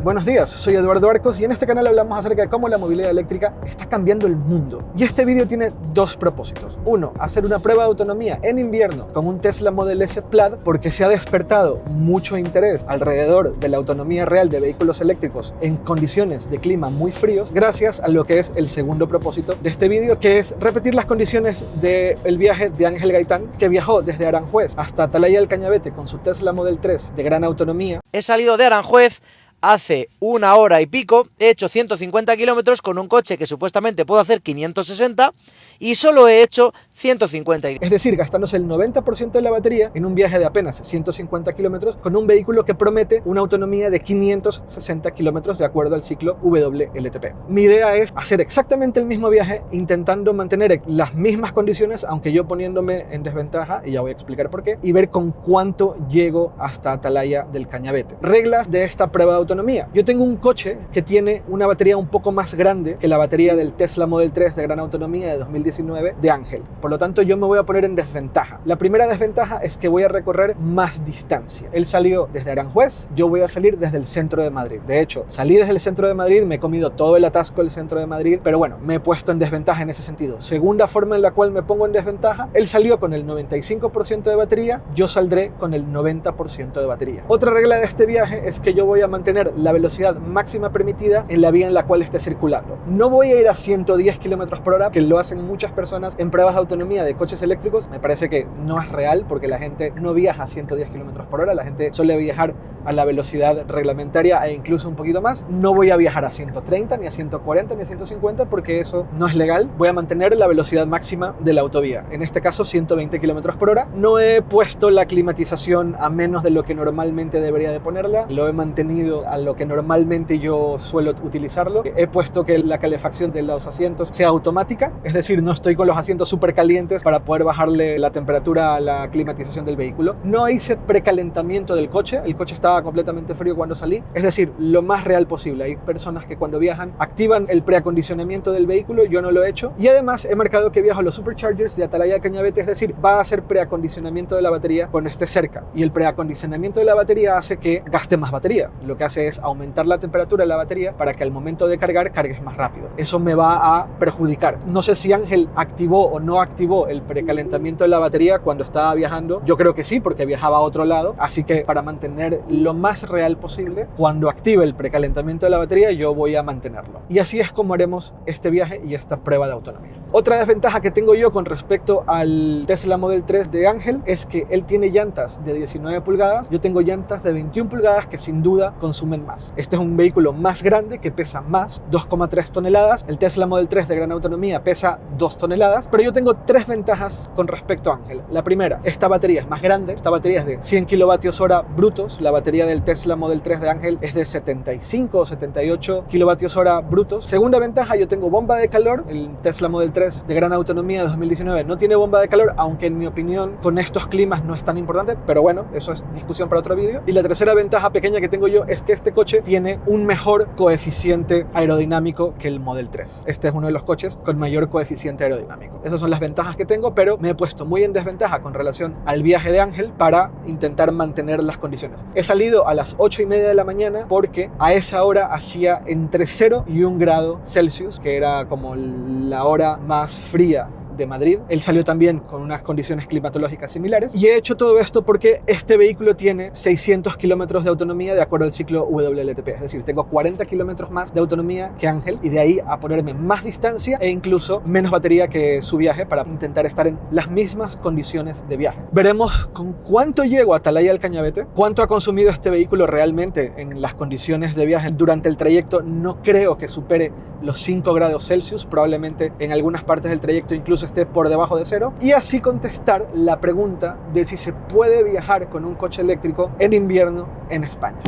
Buenos días, soy Eduardo Arcos y en este canal hablamos acerca de cómo la movilidad eléctrica está cambiando el mundo. Y este vídeo tiene dos propósitos. Uno, hacer una prueba de autonomía en invierno con un Tesla Model S Plaid porque se ha despertado mucho interés alrededor de la autonomía real de vehículos eléctricos en condiciones de clima muy fríos, gracias a lo que es el segundo propósito de este vídeo, que es repetir las condiciones del viaje de Ángel Gaitán, que viajó desde Aranjuez hasta Atalaya del Cañavete con su Tesla Model 3 de gran autonomía. He salido de Aranjuez hace una hora y pico, he hecho 150 kilómetros con un coche que supuestamente puedo hacer 560 y solo he hecho 150. Es decir, gastándose el 90% de la batería en un viaje de apenas 150 kilómetros con un vehículo que promete una autonomía de 560 kilómetros de acuerdo al ciclo WLTP. Mi idea es hacer exactamente el mismo viaje intentando mantener las mismas condiciones, aunque yo poniéndome en desventaja, y ya voy a explicar por qué, y ver con cuánto llego hasta Atalaya del Cañavete. Reglas de esta prueba de autonomía. Yo tengo un coche que tiene una batería un poco más grande que la batería del Tesla Model 3 de gran autonomía de 2019 de Ángel. Por lo tanto, yo me voy a poner en desventaja. La primera desventaja es que voy a recorrer más distancia. Él salió desde Aranjuez, yo voy a salir desde el centro de Madrid. De hecho, salí desde el centro de Madrid, me he comido todo el atasco del centro de Madrid, pero bueno, me he puesto en desventaja en ese sentido. Segunda forma en la cual me pongo en desventaja, él salió con el 95% de batería, yo saldré con el 90% de batería. Otra regla de este viaje es que yo voy a mantener la velocidad máxima permitida en la vía en la cual esté circulando. No voy a ir a 110 km por hora, que lo hacen muchas personas en pruebas de autonomía de coches eléctricos. Me parece que no es real porque la gente no viaja a 110 km por hora, la gente suele viajar a la velocidad reglamentaria e incluso un poquito más. No voy a viajar a 130, ni a 140, ni a 150 porque eso no es legal. Voy a mantener la velocidad máxima de la autovía, en este caso 120 km por hora. No he puesto la climatización a menos de lo que normalmente debería de ponerla, lo he mantenido a lo que normalmente yo suelo utilizarlo. He puesto que la calefacción de los asientos sea automática, es decir, no estoy con los asientos súper calientes para poder bajarle la temperatura a la climatización del vehículo. No hice precalentamiento del coche, el coche estaba completamente frío cuando salí, es decir, lo más real posible. Hay personas que cuando viajan activan el preacondicionamiento del vehículo, yo no lo he hecho. Y además he marcado que viajo a los Superchargers de Atalaya del Cañavete, es decir, va a hacer preacondicionamiento de la batería cuando esté cerca. Y el preacondicionamiento de la batería hace que gaste más batería. Lo que hace es aumentar la temperatura de la batería para que al momento de cargar, cargues más rápido. Eso me va a perjudicar. No sé si Ángel activó o no activó el precalentamiento de la batería cuando estaba viajando. Yo creo que sí, porque viajaba a otro lado. Así que para mantener lo más real posible, cuando active el precalentamiento de la batería, yo voy a mantenerlo. Y así es como haremos este viaje y esta prueba de autonomía. Otra desventaja que tengo yo con respecto al Tesla Model 3 de Ángel es que él tiene llantas de 19 pulgadas. Yo tengo llantas de 21 pulgadas que sin duda consumen más. Este es un vehículo más grande que pesa más, 2,3 toneladas. El Tesla Model 3 de gran autonomía pesa 2 toneladas, pero yo tengo tres ventajas con respecto a Ángel. La primera, esta batería es más grande, esta batería es de 100 kWh brutos, la batería del Tesla Model 3 de Ángel es de 75 o 78 kWh brutos. Segunda ventaja, yo tengo bomba de calor, el Tesla Model 3 de gran autonomía de 2019 no tiene bomba de calor, aunque en mi opinión con estos climas no es tan importante, pero bueno, eso es discusión para otro vídeo. Y la tercera ventaja pequeña que tengo yo es que este coche tiene un mejor coeficiente aerodinámico que el Model 3. Este es uno de los coches con mayor coeficiente aerodinámico. Esas son las ventajas que tengo, pero me he puesto muy en desventaja con relación al viaje de Ángel para intentar mantener las condiciones. He salido a las 8:30 de la mañana porque a esa hora hacía entre 0 y 1 grado Celsius, que era como la hora más fría de Madrid. Él salió también con unas condiciones climatológicas similares y he hecho todo esto porque este vehículo tiene 600 kilómetros de autonomía de acuerdo al ciclo WLTP, es decir, tengo 40 kilómetros más de autonomía que Ángel y de ahí a ponerme más distancia e incluso menos batería que su viaje para intentar estar en las mismas condiciones de viaje. Veremos con cuánto llego a Atalaya del Cañavete, cuánto ha consumido este vehículo realmente en las condiciones de viaje durante el trayecto. No creo que supere los 5 grados Celsius, probablemente en algunas partes del trayecto incluso esté por debajo de 0, y así contestar la pregunta de si se puede viajar con un coche eléctrico en invierno en España.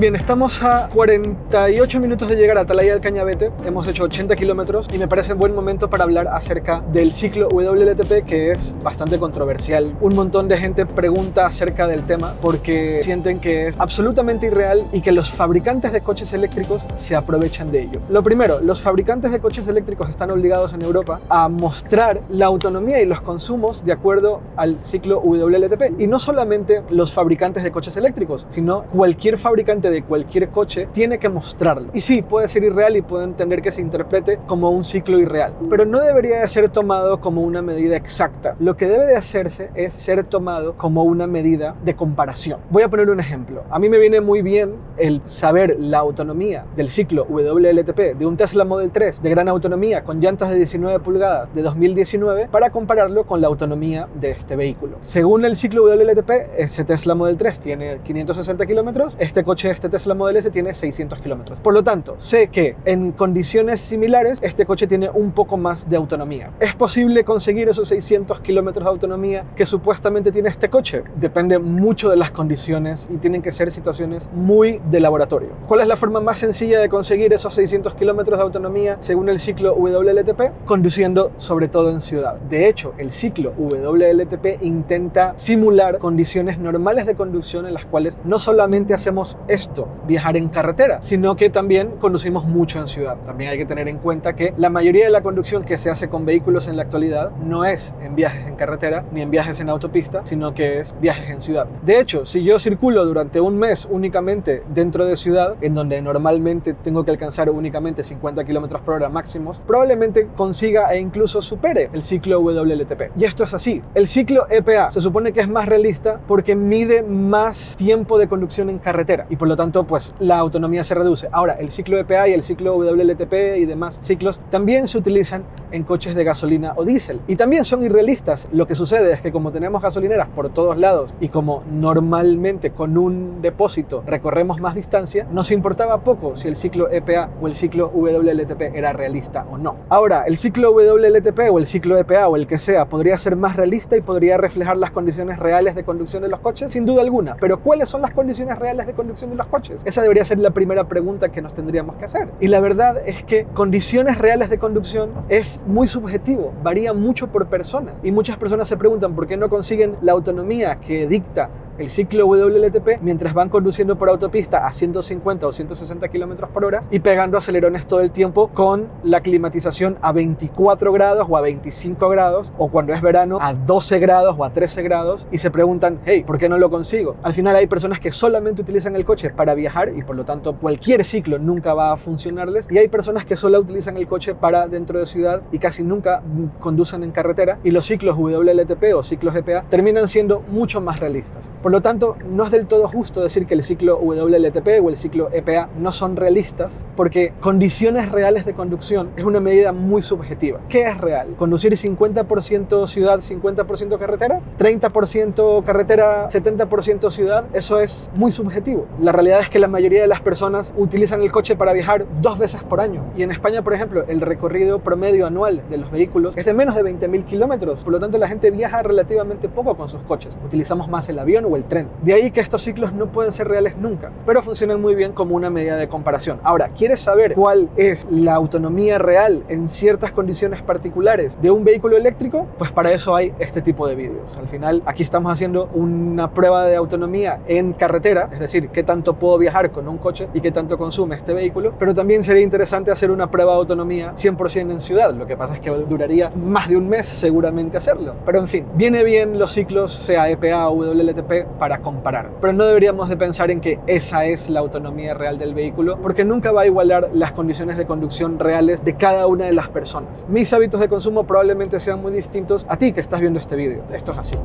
Bien, estamos a 48 minutos de llegar a Atalaya del Cañavete. Hemos hecho 80 kilómetros y me parece un buen momento para hablar acerca del ciclo WLTP, que es bastante controversial. Un montón de gente pregunta acerca del tema porque sienten que es absolutamente irreal y que los fabricantes de coches eléctricos se aprovechan de ello. Lo primero, los fabricantes de coches eléctricos están obligados en Europa a mostrar la autonomía y los consumos de acuerdo al ciclo WLTP. Y no solamente los fabricantes de coches eléctricos, sino cualquier fabricante de cualquier coche tiene que mostrarlo. Y sí, puede ser irreal y puede entender que se interprete como un ciclo irreal, pero no debería de ser tomado como una medida exacta. Lo que debe de hacerse es ser tomado como una medida de comparación. Voy a poner un ejemplo. A mí me viene muy bien el saber la autonomía del ciclo WLTP de un Tesla Model 3 de gran autonomía con llantas de 19 pulgadas de 2019 para compararlo con la autonomía de este vehículo. Según el ciclo WLTP, ese Tesla Model 3 tiene 560 kilómetros, este Tesla Model S tiene 600 kilómetros. Por lo tanto, sé que en condiciones similares este coche tiene un poco más de autonomía. ¿Es posible conseguir esos 600 kilómetros de autonomía que supuestamente tiene este coche? Depende mucho de las condiciones y tienen que ser situaciones muy de laboratorio. ¿Cuál es la forma más sencilla de conseguir esos 600 kilómetros de autonomía según el ciclo WLTP? Conduciendo sobre todo en ciudad. De hecho, el ciclo WLTP intenta simular condiciones normales de conducción en las cuales no solamente hacemos esto, viajar en carretera, sino que también conducimos mucho en ciudad. También hay que tener en cuenta que la mayoría de la conducción que se hace con vehículos en la actualidad no es en viajes en carretera ni en viajes en autopista, sino que es viajes en ciudad. De hecho, si yo circulo durante un mes únicamente dentro de ciudad, en donde normalmente tengo que alcanzar únicamente 50 km por hora máximos, probablemente consiga e incluso supere el ciclo WLTP. Y esto es así. El ciclo EPA se supone que es más realista porque mide más tiempo de conducción en carretera y por lo tanto pues la autonomía se reduce. Ahora, el ciclo EPA y el ciclo WLTP y demás ciclos también se utilizan en coches de gasolina o diésel y también son irrealistas. Lo que sucede es que como tenemos gasolineras por todos lados y como normalmente con un depósito recorremos más distancia, nos importaba poco si el ciclo EPA o el ciclo WLTP era realista o no. Ahora, el ciclo WLTP o el ciclo EPA o el que sea podría ser más realista y podría reflejar las condiciones reales de conducción de los coches, sin duda alguna. Pero ¿cuáles son las condiciones reales de conducción de los coches? Esa debería ser la primera pregunta que nos tendríamos que hacer. Y la verdad es que condiciones reales de conducción es muy subjetivo, varía mucho por persona. Y muchas personas se preguntan por qué no consiguen la autonomía que dicta el ciclo WLTP mientras van conduciendo por autopista a 150 o 160 km por hora y pegando acelerones todo el tiempo con la climatización a 24 grados o a 25 grados o cuando es verano a 12 grados o a 13 grados y se preguntan, hey, ¿por qué no lo consigo? Al final hay personas que solamente utilizan el coche para viajar y por lo tanto cualquier ciclo nunca va a funcionarles y hay personas que solo utilizan el coche para dentro de ciudad y casi nunca conducen en carretera y los ciclos WLTP o ciclos EPA terminan siendo mucho más realistas. Por lo tanto, no es del todo justo decir que el ciclo WLTP o el ciclo EPA no son realistas porque condiciones reales de conducción es una medida muy subjetiva. ¿Qué es real? ¿Conducir 50% ciudad, 50% carretera? ¿30% carretera, 70% ciudad? Eso es muy subjetivo. La realidad es que la mayoría de las personas utilizan el coche para viajar 2 veces por año. Y en España, por ejemplo, el recorrido promedio anual de los vehículos es de menos de 20.000 kilómetros. Por lo tanto, la gente viaja relativamente poco con sus coches. Utilizamos más el avión o el tren. De ahí que estos ciclos no pueden ser reales nunca, pero funcionan muy bien como una medida de comparación. Ahora, ¿quieres saber cuál es la autonomía real en ciertas condiciones particulares de un vehículo eléctrico? Pues para eso hay este tipo de vídeos. Al final, aquí estamos haciendo una prueba de autonomía en carretera, es decir, qué tanto puedo viajar con un coche y qué tanto consume este vehículo, pero también sería interesante hacer una prueba de autonomía 100% en ciudad. Lo que pasa es que duraría más de un mes seguramente hacerlo. Pero en fin, viene bien los ciclos, sea EPA o WLTP, para comparar. Pero no deberíamos de pensar en que esa es la autonomía real del vehículo, porque nunca va a igualar las condiciones de conducción reales de cada una de las personas. Mis hábitos de consumo probablemente sean muy distintos a ti que estás viendo este vídeo. Esto es así.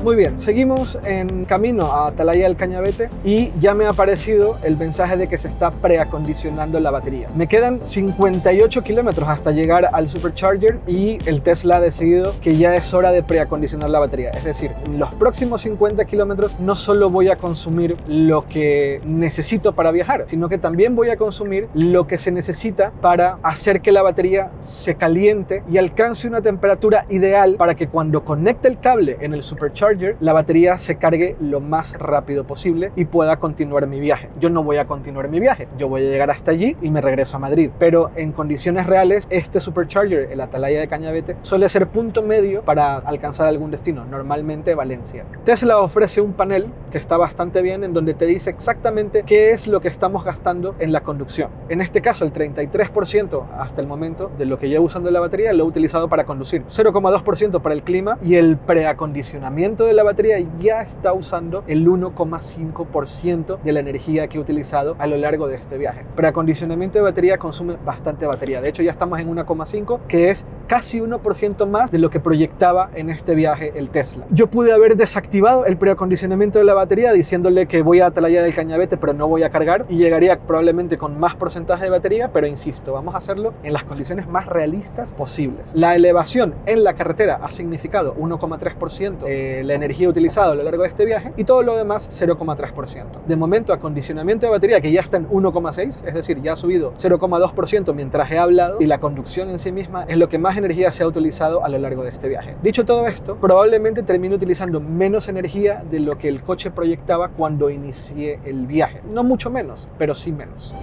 Muy bien, seguimos en camino a Atalaya del Cañavete y ya me ha aparecido el mensaje de que se está preacondicionando la batería. Me quedan 58 kilómetros hasta llegar al Supercharger y el Tesla ha decidido que ya es hora de preacondicionar la batería. Es decir, en los próximos 50 kilómetros no solo voy a consumir lo que necesito para viajar, sino que también voy a consumir lo que se necesita para hacer que la batería se caliente y alcance una temperatura ideal para que cuando conecte el cable en el Supercharger supercharger, la batería se cargue lo más rápido posible y pueda continuar mi viaje. Yo no voy a continuar mi viaje, yo voy a llegar hasta allí y me regreso a Madrid, pero en condiciones reales este supercharger, el Atalaya de Cañavete, suele ser punto medio para alcanzar algún destino, normalmente Valencia. Tesla ofrece un panel que está bastante bien, en donde te dice exactamente qué es lo que estamos gastando en la conducción. En este caso, el 33% hasta el momento de lo que llevo usando la batería lo he utilizado para conducir, 0,2% para el clima, y el preacondicionamiento de la batería ya está usando el 1,5% de la energía que he utilizado a lo largo de este viaje. Preacondicionamiento de batería consume bastante batería, de hecho ya estamos en 1,5, que es casi 1% más de lo que proyectaba en este viaje el Tesla. Yo pude haber desactivado el preacondicionamiento de la batería diciéndole que voy a Atalaya del Cañavete pero no voy a cargar, y llegaría probablemente con más porcentaje de batería, pero insisto, vamos a hacerlo en las condiciones más realistas posibles. La elevación en la carretera ha significado 1,3% la energía utilizada a lo largo de este viaje, y todo lo demás 0,3%. De momento, acondicionamiento de batería que ya está en 1,6, es decir, ya ha subido 0,2% mientras he hablado, y la conducción en sí misma es lo que más energía se ha utilizado a lo largo de este viaje. Dicho todo esto, probablemente termine utilizando menos energía de lo que el coche proyectaba cuando inicié el viaje. No mucho menos, pero sí menos.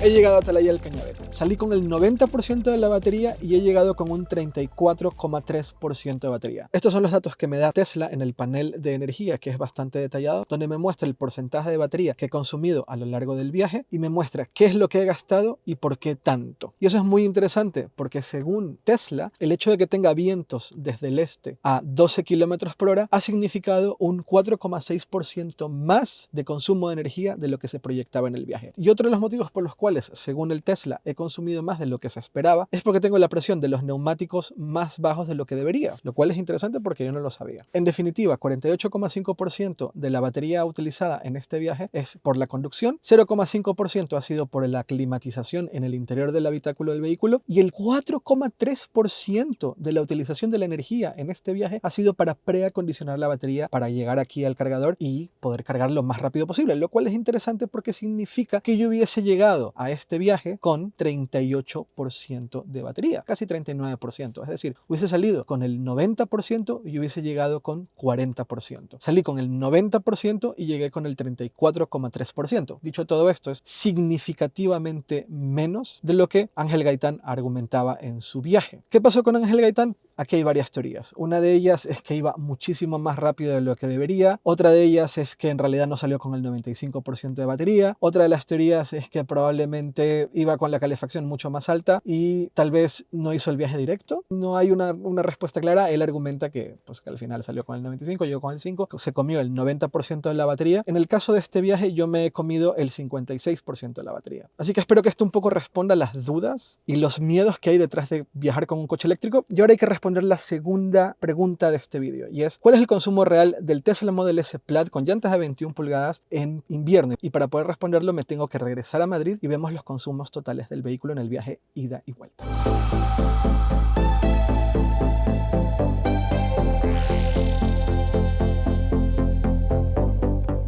He llegado a Atalaya del Cañavete. Salí con el 90% de la batería y he llegado con un 34,3% de batería. Estos son los datos que me da Tesla en el panel de energía, que es bastante detallado, donde me muestra el porcentaje de batería que he consumido a lo largo del viaje y me muestra qué es lo que he gastado y por qué tanto. Y eso es muy interesante porque, según Tesla, el hecho de que tenga vientos desde el este a 12 km/h ha significado un 4,6% más de consumo de energía de lo que se proyectaba en el viaje. Y otro de los motivos por los cuales, según el Tesla, he consumido más de lo que se esperaba es porque tengo la presión de los neumáticos más bajos de lo que debería, lo cual es interesante porque yo no lo sabía. En definitiva, 48,5% de la batería utilizada en este viaje es por la conducción, 0,5% ha sido por la climatización en el interior del habitáculo del vehículo, y el 4,3% de la utilización de la energía en este viaje ha sido para preacondicionar la batería para llegar aquí al cargador y poder cargar lo más rápido posible, lo cual es interesante porque significa que yo hubiese llegado a este viaje con 38% de batería, casi 39%, es decir, hubiese salido con el 90% y hubiese llegado con 40%. Salí con el 90% y llegué con el 34,3%. Dicho todo esto, es significativamente menos de lo que Ángel Gaitán argumentaba en su viaje. ¿Qué pasó con Ángel Gaitán? Aquí hay varias teorías. Una de ellas es que iba muchísimo más rápido de lo que debería. Otra de ellas es que en realidad no salió con el 95% de batería. Otra de las teorías es que probablemente iba con la calefacción mucho más alta y tal vez no hizo el viaje directo. No hay una respuesta clara. Él argumenta que, que al final salió con el 95, llegó con el 5, se comió el 90% de la batería. En el caso de este viaje yo me he comido el 56% de la batería. Así que espero que esto un poco responda a las dudas y los miedos que hay detrás de viajar con un coche eléctrico. Y ahora hay que responder la segunda pregunta de este vídeo, y es: ¿cuál es el consumo real del Tesla Model S Plaid con llantas de 21 pulgadas en invierno? Y para poder responderlo me tengo que regresar a Madrid y vemos los consumos totales del vehículo en el viaje ida y vuelta.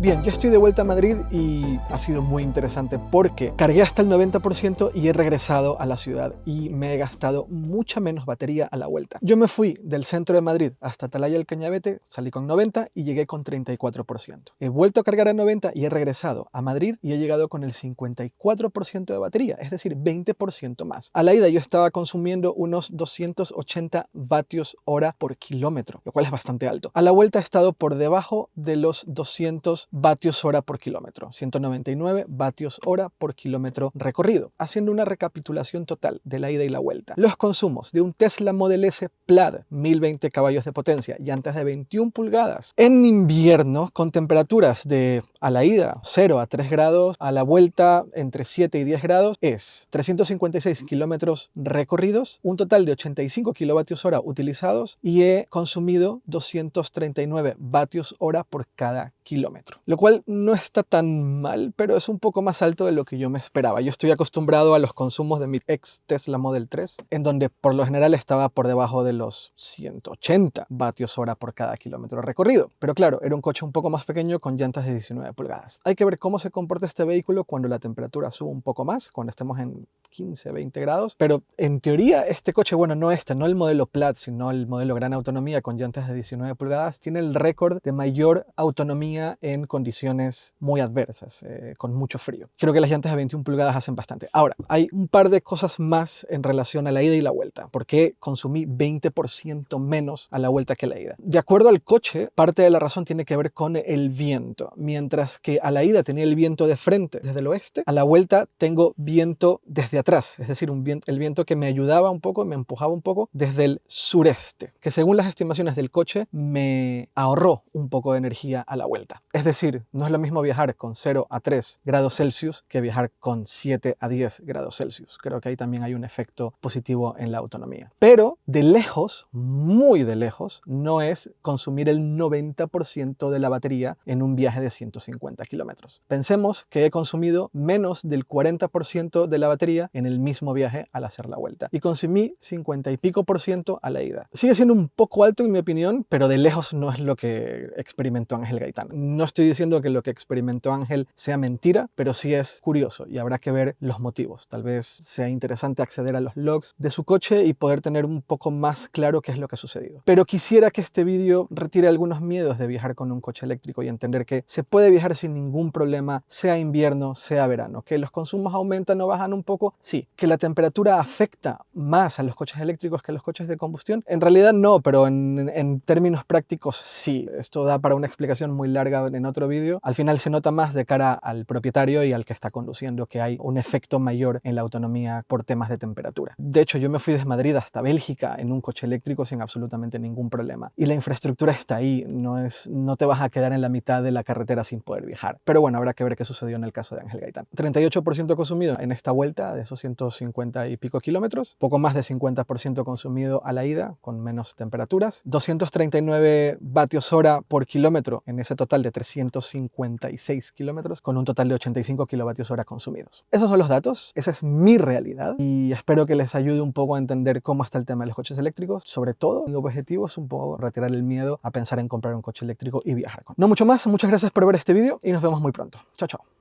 Bien, ya estoy de vuelta a Madrid y ha sido muy interesante porque cargué hasta el 90% y he regresado a la ciudad y me he gastado mucha menos batería a la vuelta. Yo me fui del centro de Madrid hasta Atalaya del Cañavete, salí con 90 y llegué con 34%. He vuelto a cargar a 90 y he regresado a Madrid y he llegado con el 54% de batería, es decir, 20% más. A la ida yo estaba consumiendo unos 280 vatios hora por kilómetro, lo cual es bastante alto. A la vuelta he estado por debajo de los 200 vatios hora por kilómetro, 199 vatios hora por kilómetro recorrido. Haciendo una recapitulación total de la ida y la vuelta, los consumos de un Tesla Model S Plaid, 1020 caballos de potencia, llantas de 21 pulgadas, en invierno con temperaturas de a la ida 0 a 3 grados, a la vuelta entre 7 y 10 grados, es 356 kilómetros recorridos, un total de 85 kilovatios hora utilizados y he consumido 239 vatios hora por cada kilómetro, lo cual no está tan mal, pero es un poco más alto de lo que yo me esperaba. Yo estoy acostumbrado a los consumos de mi ex Tesla Model 3, en donde por lo general estaba por debajo de los 180 vatios hora por cada kilómetro recorrido. Pero claro, era un coche un poco más pequeño con llantas de 19 pulgadas. Hay que ver cómo se comporta este vehículo cuando la temperatura sube un poco más, cuando estemos en 15, 20 grados. Pero en teoría este coche, bueno, no el modelo Plaid, sino el modelo Gran Autonomía con llantas de 19 pulgadas, tiene el récord de mayor autonomía en condiciones muy adversas, con mucho frío. Creo que las llantas de 21 pulgadas hacen bastante. Ahora, hay un par de cosas más en relación a la ida y la vuelta. ¿Por qué consumí 20% menos a la vuelta que a la ida? De acuerdo al coche, parte de la razón tiene que ver con el viento. Mientras que a la ida tenía el viento de frente desde el oeste, a la vuelta tengo viento desde atrás, es decir, el viento que me ayudaba un poco, me empujaba un poco desde el sureste, que según las estimaciones del coche me ahorró un poco de energía a la vuelta. Es decir, no es lo mismo viajar con 0 a 3 grados Celsius que viajar con 7 a 10 grados Celsius. Creo que ahí también hay un efecto positivo en la autonomía. Pero de lejos, muy de lejos, no es consumir el 90% de la batería en un viaje de 150 kilómetros. Pensemos que he consumido menos del 40% de la batería en el mismo viaje al hacer la vuelta. Y consumí 50 y pico % a la ida. Sigue siendo un poco alto en mi opinión, pero de lejos no es lo que experimentó Ángel Gaitán. No estoy diciendo que lo que experimentó Ángel sea mentira, pero sí es curioso y habrá que ver los motivos. Tal vez sea interesante acceder a los logs de su coche y poder tener un poco más claro qué es lo que ha sucedido. Pero quisiera que este vídeo retire algunos miedos de viajar con un coche eléctrico y entender que se puede viajar sin ningún problema, sea invierno, sea verano. Que los consumos aumentan o bajan un poco, sí. Que la temperatura afecta más a los coches eléctricos que a los coches de combustión, en realidad no, pero en términos prácticos sí. Esto da para una explicación muy larga en otro vídeo. Al final se nota más de cara al propietario y al que está conduciendo que hay un efecto mayor en la autonomía por temas de temperatura. De hecho, yo me fui desde Madrid hasta Bélgica en un coche eléctrico sin absolutamente ningún problema. Y la infraestructura está ahí, no te vas a quedar en la mitad de la carretera sin poder viajar. Pero bueno, habrá que ver qué sucedió en el caso de Ángel Gaitán. 38% consumido en esta vuelta de esos 150 y pico kilómetros, poco más de 50% consumido a la ida con menos temperaturas, 239 vatios hora por kilómetro en ese total de 356 kilómetros con un total de 85 kilovatios hora consumidos. Esos son los datos, esa es mi realidad y espero que les ayude un poco a entender cómo está el tema de los coches eléctricos. Sobre todo, mi objetivo es un poco retirar el miedo a pensar en comprar un coche eléctrico y viajar con. No mucho más, muchas gracias por ver este vídeo y nos vemos muy pronto. Chao, chao.